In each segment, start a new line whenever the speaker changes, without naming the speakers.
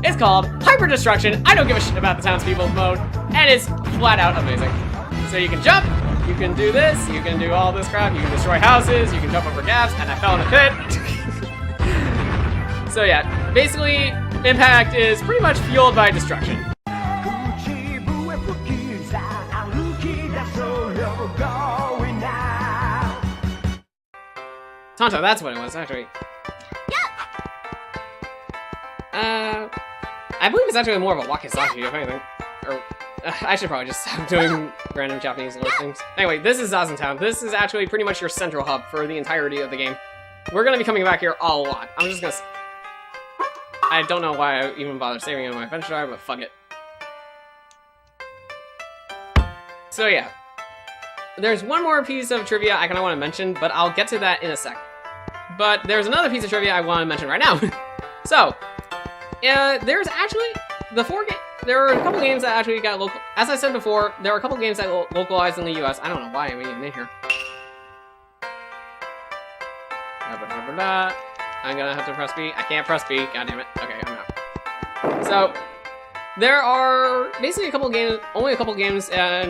It's called Hyper Destruction. I don't give a shit about the townspeople mode, and it's flat out amazing. So you can jump, you can do this, you can do all this crap, you can destroy houses, you can jump over gaps, and I fell in a pit. So yeah, basically, Impact is pretty much fueled by destruction. Tonto, that's what it was, actually. I believe it's actually more of a wakizashi, if anything. Or, I should probably just stop doing random Japanese word things. Anyway, this is Zazen Town. This is actually pretty much your central hub for the entirety of the game. We're gonna be coming back here a lot. I'm just gonna... I don't know why I even bothered saving it in my adventure diary, but fuck it. So yeah. There's one more piece of trivia I kinda want to mention, but I'll get to that in a sec. But there's another piece of trivia I want to mention right now. So, there's actually there are a couple games that actually got local. As I said before, there are a couple games that localized in the U.S. I don't know why I'm even in here. I'm gonna have to press B. I can't press B. God damn it. Okay, I'm out. So, there are basically only a couple games that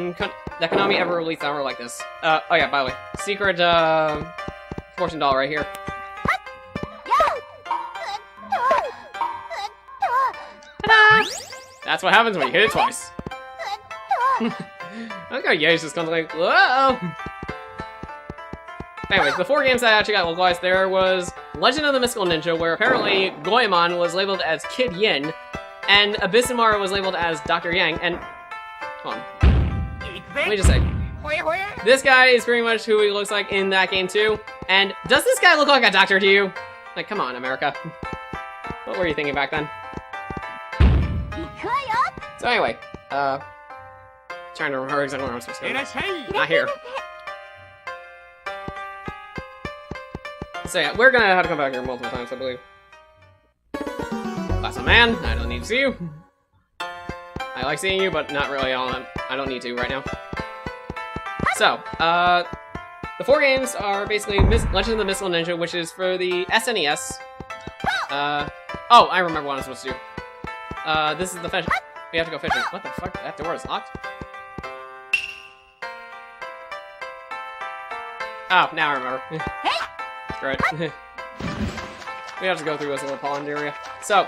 Konami ever released that were like this. Oh yeah, by the way, secret fortune doll right here. That's what happens when you hit it twice. I like how Ye's just kind of like, whoa! Anyways, the 4 games that actually got localized, there was Legend of the Mystical Ninja, where apparently Goemon was labeled as Kid Yin, and Abysmara was labeled as Dr. Yang, and... Hold on. Let me just say. This guy is pretty much who he looks like in that game too, and does this guy look like a doctor to you? Like, come on, America. What were you thinking back then? So anyway, trying to remember exactly where I'm supposed to go. Not here. So yeah, we're gonna have to come back here multiple times, I believe. Last one, man. I don't need to see you. I like seeing you, but not really all. I don't need to right now. So, the 4 games are basically Legend of the Mystical Ninja, which is for the SNES. Oh, I remember what I'm supposed to do. This is the fish. We have to go fishing. What the fuck? That door is locked? Oh, now I remember. Screw it. We have to go through this little pond area. So,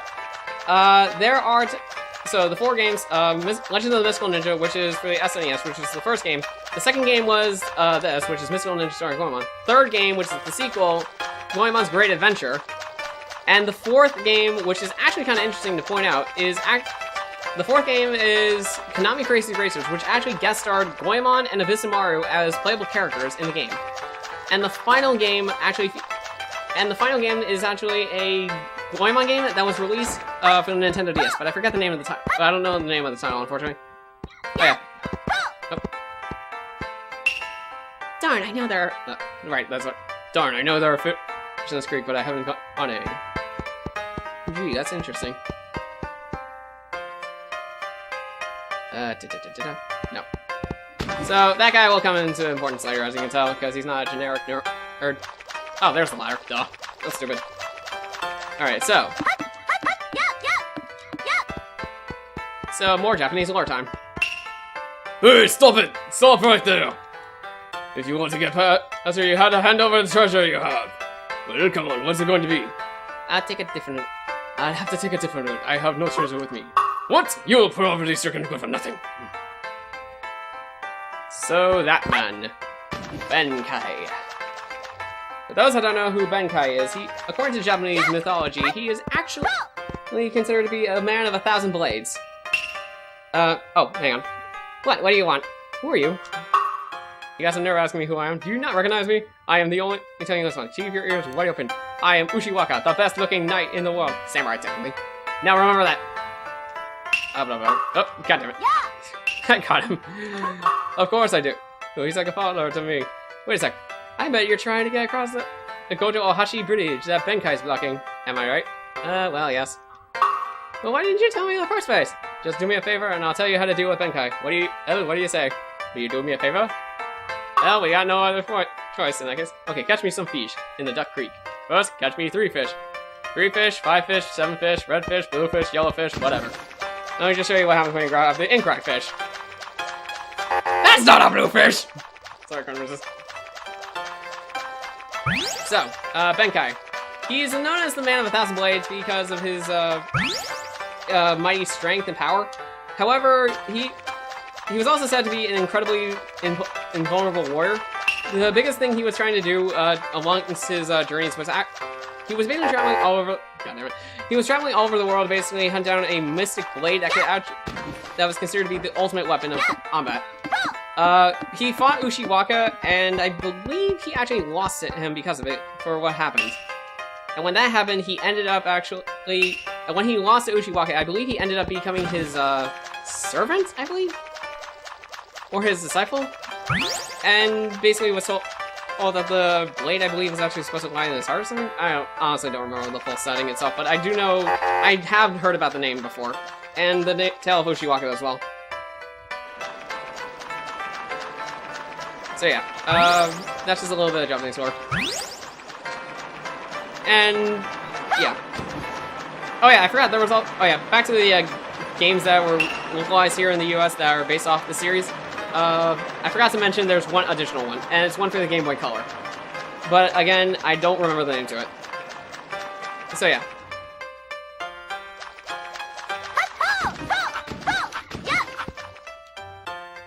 so the 4 games, Legend of the Mystical Ninja, which is for the SNES, which is the first game. The second game was this, which is Mystical Ninja starring Goemon. Third game, which is the sequel, Goemon's Great Adventure. And the 4th game, which is actually kind of interesting to point out, is the 4th game is Konami Crazy Racers, which actually guest starred Goemon and Abysmaru as playable characters in the game. And the final game is actually a Goemon game that was released for the Nintendo DS, but I forget the name of the title. I don't know the name of the title, unfortunately. Oh yeah. Oh. Darn, I know there are... right, that's what... Darn, I know there are fish in this creek, but I haven't got on any. Gee, that's interesting. No. So, that guy will come into importance later, as you can tell, because he's not a generic nerd. Oh, there's the ladder. Duh. That's stupid. Alright, so. So, more Japanese lore time. Hey, stop it! Stop right there! If you want to get past, you had to hand over the treasure you have. Well, come on, what's it going to be? I'll have to take a different route. I have no treasure with me. What? You'll probably stricken good for nothing. So, that man. Benkai. For those that don't know who Benkai is, according to Japanese mythology, he is actually considered to be a man of 1,000 blades. Oh, hang on. What do you want? Who are you? You guys have never asked me who I am. Do you not recognize me? I am the only... Let me tell you this one. Keep your ears wide open. I am Ushiwaka, the best looking knight in the world. Samurai, technically. Now remember that. Oh, god damn it. I got him. Of course I do. Oh, he's like a father to me. Wait a sec. I bet you're trying to get across the Gojo Ohashi Bridge that Benkai's blocking. Am I right? Well, yes. Well, why didn't you tell me in the first place? Just do me a favor and I'll tell you how to deal with Benkai. What do you say? Will you do me a favor? Well, we got no other choice in that case. Okay, catch me some fish in the Duck Creek. First, catch me 3 fish. 3 fish, 5 fish, 7 fish, red fish, blue fish, yellow fish, whatever. Let me just show you what happens when you grab the incorrect fish. That's not a blue fish! Sorry, I couldn't resist. So, Benkai. He's known as the man of 1,000 blades because of his mighty strength and power. However, he was also said to be an incredibly invulnerable warrior. The biggest thing he was trying to do amongst his journeys was he was basically traveling all over. God damn it! He was traveling all over the world, basically hunt down a mystic blade that was considered to be the ultimate weapon of combat. He fought Ushiwaka, and I believe he actually lost to him because of it, for what happened. And when that happened, he ended up when he lost to Ushiwaka, I believe he ended up becoming his, servant, I believe? Or his disciple? And basically was told, that the blade, I believe, is actually supposed to lie in his heart or something? I honestly don't remember the full setting itself, but I do know, I have heard about the name before. And the tale of Ushiwaka as well. So yeah, that's just a little bit of Japanese lore. And, yeah. Oh yeah, I forgot, there was all, oh yeah, back to the games that were localized here in the US that are based off the series. I forgot to mention there's one additional one, and it's one for the Game Boy Color. But again, I don't remember the name to it. So yeah.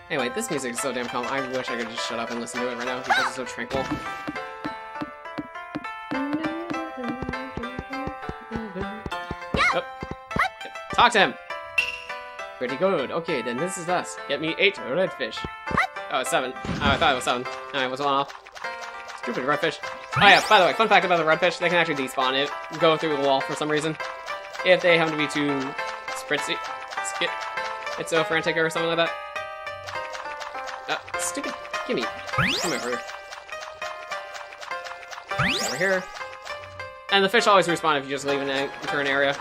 Anyway, this music is so damn calm. I wish I could just shut up and listen to it right now because it's so tranquil. Oh. Talk to him! Pretty good. Okay, then this is us. Get me 8 redfish. Oh, it's 7. Oh, I thought it was 7. Alright, was 1 off. Stupid redfish. Oh yeah, by the way, fun fact about the redfish, they can actually despawn it, go through the wall for some reason. If they happen to be too it's so frantic or something like that. Stupid. Gimme. Come over here. Over here. And the fish always respawn if you just leave enter an area.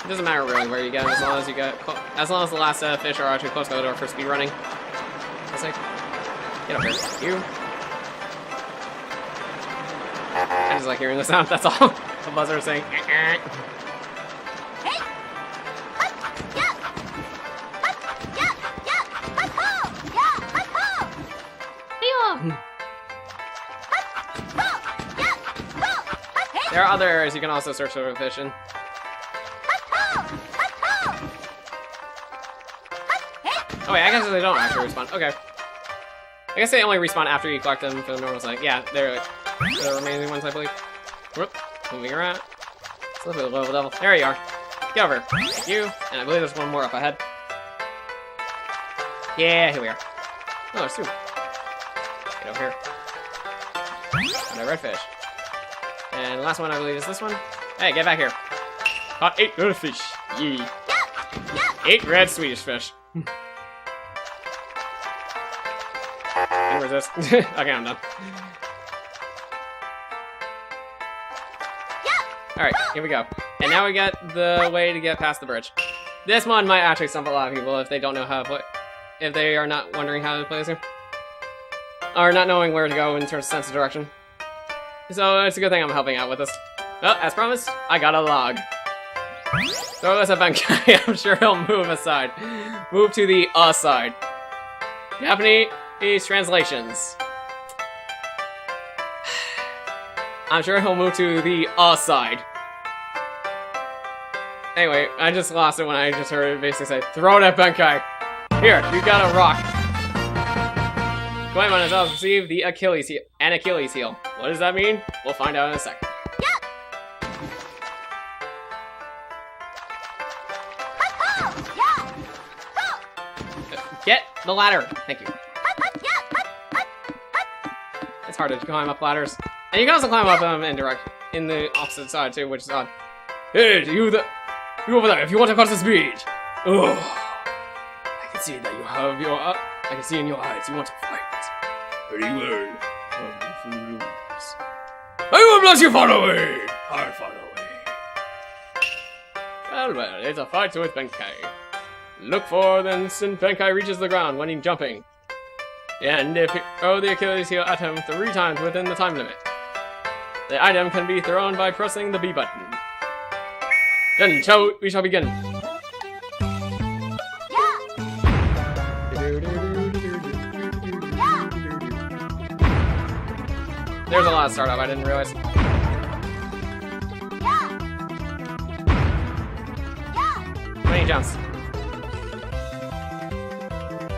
It doesn't matter really where you get them, as long as you as long as the last set of fish are actually close to the door for speed running. It's like, get over here. You. I just like hearing the sound, that's all. The buzzer is saying, There are other areas you can also search for fish in. Oh wait, I guess they don't actually respawn. Okay. I guess they only respawn after you collect them for the normal side. Yeah, they're the remaining ones, I believe. Whoop. Moving around. It's a little bit of a level. There you are. Get over. Thank you. And I believe there's one more up ahead. Yeah, here we are. Oh, there's 2. Get over here. And a redfish. And the last one, I believe, is this one. Hey, get back here. Caught 8 red fish. Yee. 8 red Swedish fish. Can resist. Okay, I'm done. Alright, here we go. And now we get the way to get past the bridge. This one might actually stump a lot of people if they don't know how to play. If they are not wondering how to play this game. Or not knowing where to go in terms of sense of direction. So it's a good thing I'm helping out with this. Well, as promised, I got a log. Throw this at Benkai. I'm sure he'll move aside. Move to the side. Japanese translations. I'm sure he'll move to the side. Anyway, I just lost it when I just heard it basically say, throw it at Benkai. Here, you got a rock. Goemon has also received the Achilles heel. What does that mean? We'll find out in a second. Get the ladder. Thank you. It's hard to climb up ladders. And you can also climb up them in the opposite side too, which is odd. Hey, you over there, if you want to cross the speed. Oh, I can see that you have your, I can see in your eyes you want to fight. Very well. I will bless you, follow away. I'll follow away. Well, it's a fight with Benkai. Look for the instant Benkai reaches the ground when he's jumping. And if you throw the Achilles heel at him 3 times within the time limit. The item can be thrown by pressing the B button. Then we shall begin. There's a lot of startup, I didn't realize. Many jumps.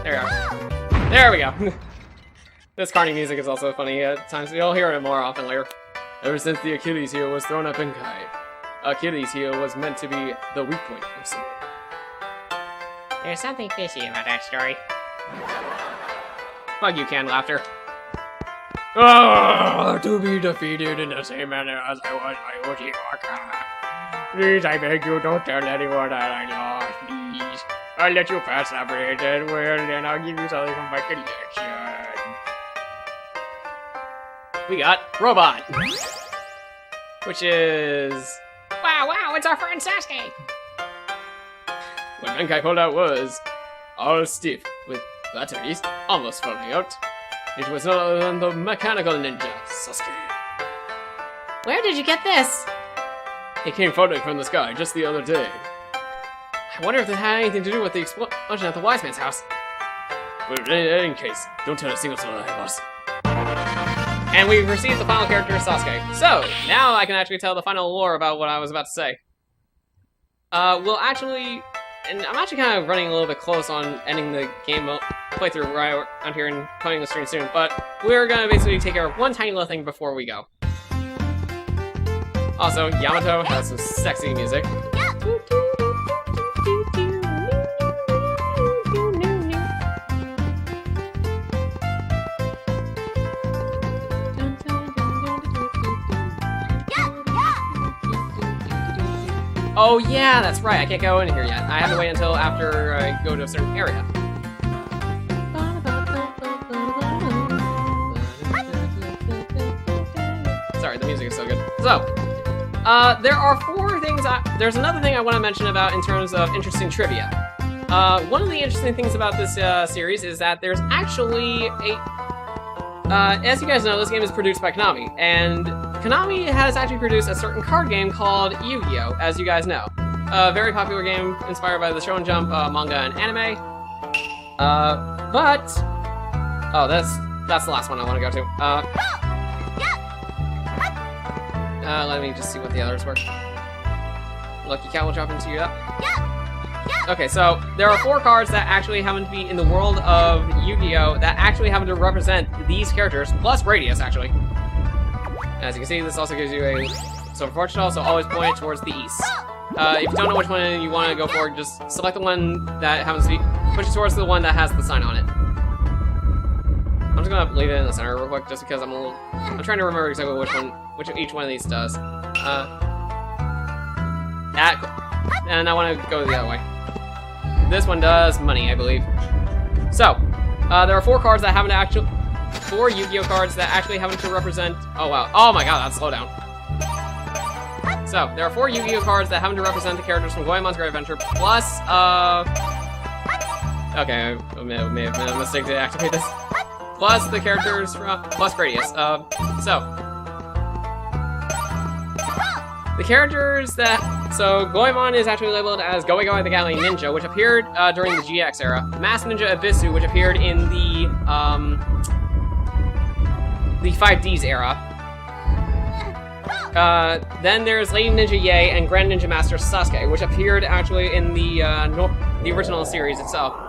There we go. There we go. This carny music is also funny at times. You'll hear it more often later. Ever since the Achilles heel was thrown at Benkai, Achilles heel was meant to be the weak point of someone.
There's something fishy about that story.
Fuck you, canned laughter. Oh, to be defeated in the same manner as I was by Uchiwaka. Please, I beg you, don't tell anyone that I lost, please. I'll let you pass that bridge, and well, then I'll give you something from my collection. We got Robot, which is...
Wow, it's our friend Sasuke!
What Benkai pulled out was all stiff, with batteries almost falling out. It was none other than the mechanical ninja, Sasuke.
Where did you get this?
It came floating from the sky just the other day. I wonder if it had anything to do with the explosion at the Wise Man's house. But in any case, don't tell a single soul that I lost. And we've received the final character, Sasuke. So, now I can actually tell the final lore about what I was about to say. We'll actually... And I'm actually kind of running a little bit close on ending the game playthrough right around here and cutting the stream soon, but we're gonna basically take care of one tiny little thing before we go. Also, Yamato has some sexy music. Oh yeah, that's right, I can't go in here yet. I have to wait until after I go to a certain area. Sorry, the music is so good. So, there are 4 things there's another thing I want to mention about in terms of interesting trivia. One of the interesting things about this series is that there's actually a... as you guys know, this game is produced by Konami, and Konami has actually produced a certain card game called Yu-Gi-Oh!, as you guys know. A very popular game inspired by the Shonen Jump manga and anime. Oh, that's the last one I want to go to. Let me just see what the others were. Lucky Cat will drop into you. Okay, so there are 4 cards that actually happen to be in the world of Yu-Gi-Oh! That actually happen to represent these characters, plus Radius, actually. As you can see, this also gives you a Silver Fortune Doll, so always point it towards the east. If you don't know which one you want to go for, just select the one that happens to be... Push it towards the one that has the sign on it. I'm just gonna leave it in the center real quick, just because I'm trying to remember exactly which each one of these does. And I want to go the other way. This one does money, I believe. So, there are 4 cards that happen to actually... 4 Yu-Gi-Oh! Cards that actually happen to represent... Oh, wow. Oh my god, that's slow down. So, there are 4 Yu-Gi-Oh! Cards that happen to represent the characters from Goemon's Great Adventure, plus, okay, I may have made a mistake to activate this. Plus the characters from... Plus Gradius. The characters that... So, Goemon is actually labeled as Goemon the Galley Ninja, which appeared during the GX era. Mass Ninja Abisu, which appeared in the 5Ds era. Then there's Lady Ninja Yae and Grand Ninja Master Sasuke, which appeared actually in the original series itself.